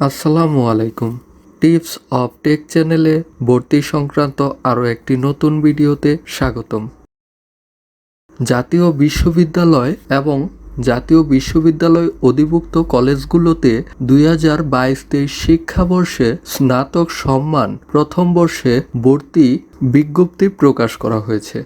আসসালামু আলাইকুম। Tips of take চ্যানেলে ভর্তি সংক্রান্ত আরও একটি নতুন ভিডিওতে স্বাগতম। জাতীয় বিশ্ববিদ্যালয় এবং জাতীয় বিশ্ববিদ্যালয় অধিভুক্ত কলেজগুলোতে 2022-23 শিক্ষাবর্ষে স্নাতক সম্মান প্রথম বর্ষে ভর্তি বিজ্ঞপ্তি প্রকাশ করা হয়েছে।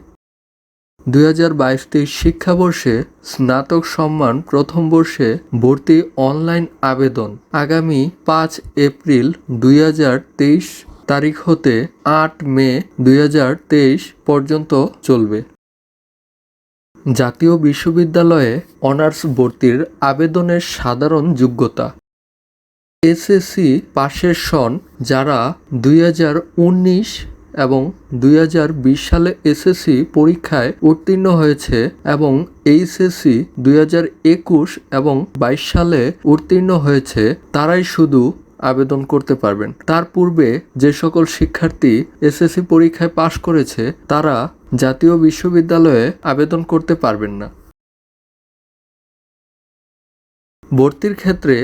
2022-23 শিক্ষাবর্ষে স্নাতক সম্মান প্রথম বর্ষে ভর্তি অনলাইন আবেদন আগামী 5 এপ্রিল 2023 তারিখ হতে 8 মে 2023 পর্যন্ত চলবে। জাতীয় বিশ্ববিদ্যালয়ে অনার্স ভর্তির আবেদনের সাধারণ যোগ্যতা: এসএসসি পাশের সন যারা 2019 এবং 2020 সালে এসএসসি পরীক্ষায় উত্তীর্ণ হয়েছে এবং এইচএসসি 2021 এবং 22 সালে উত্তীর্ণ হয়েছে তারাই শুধু আবেদন করতে পারবেন। তার পূর্বে যে সকল শিক্ষার্থী এসএসসি পরীক্ষায় পাশ করেছে তারা জাতীয় বিশ্ববিদ্যালয়ে আবেদন করতে পারবেন না। ভর্তির ক্ষেত্রে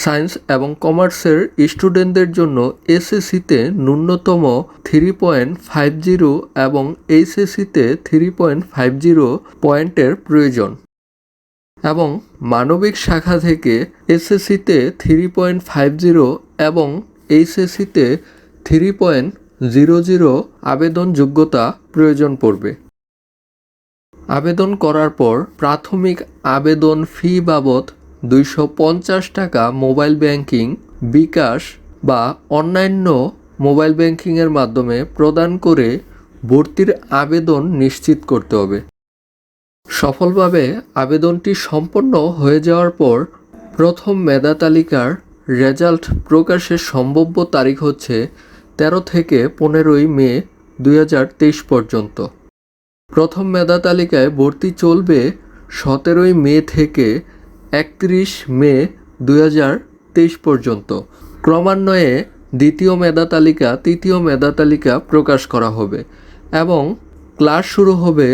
সায়েন্স এবং কমার্সের স্টুডেন্টদের জন্য এসএসসিতে ন্যূনতম 3.50 এবং এইচএসসিতে 3.50 পয়েন্টের প্রয়োজন এবং মানবিক শাখা থেকে এসএসসিতে 3.50 এবং এইচএসসিতে 3.00 আবেদন যোগ্যতা প্রয়োজন পড়বে। আবেদন করার পর প্রাথমিক আবেদন ফি বাবদ 250 টাকা মোবাইল ব্যাংকিং, বিকাশ বা অন্যান্য মোবাইল ব্যাংকিংয়ের মাধ্যমে প্রদান করে ভর্তির আবেদন নিশ্চিত করতে হবে। সফলভাবে আবেদনটি সম্পন্ন হয়ে যাওয়ার পর প্রথম মেধা তালিকার রেজাল্ট প্রকাশের সম্ভাব্য তারিখ হচ্ছে 13 থেকে 15 মে 2023 পর্যন্ত। প্রথম মেধা তালিকায় ভর্তি চলবে 17 মে থেকে 31 মে 2023 পর্যন্ত। ক্রমান্বয়ে দ্বিতীয় মেধা তালিকা, তৃতীয় মেধা তালিকা প্রকাশ করা হবে এবং ক্লাস শুরু হবে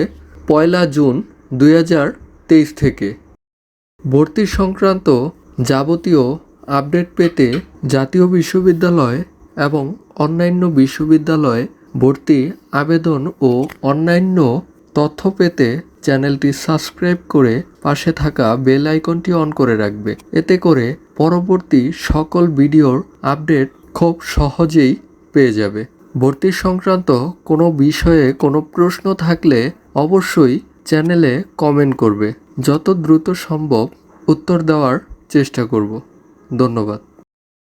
1 জুন 2023 থেকে। ভর্তি সংক্রান্ত যাবতীয় আপডেট পেতে জাতীয় বিশ্ববিদ্যালয় এবং অন্যান্য বিশ্ববিদ্যালয়ে ভর্তি আবেদন ও অন্যান্য তথ্য পেতে চ্যানেলটি সাবস্ক্রাইব করে পাশে থাকা বেল আইকনটি অন করে রাখবে। এতে করে পরবর্তী সকল ভিডিওর আপডেট খুব সহজেই পেয়ে যাবে। ভর্তি সংক্রান্ত কোনো বিষয়ে কোনো প্রশ্ন থাকলে অবশ্যই চ্যানেলে কমেন্ট করবে। যত দ্রুত সম্ভব উত্তর দেওয়ার চেষ্টা করব। ধন্যবাদ।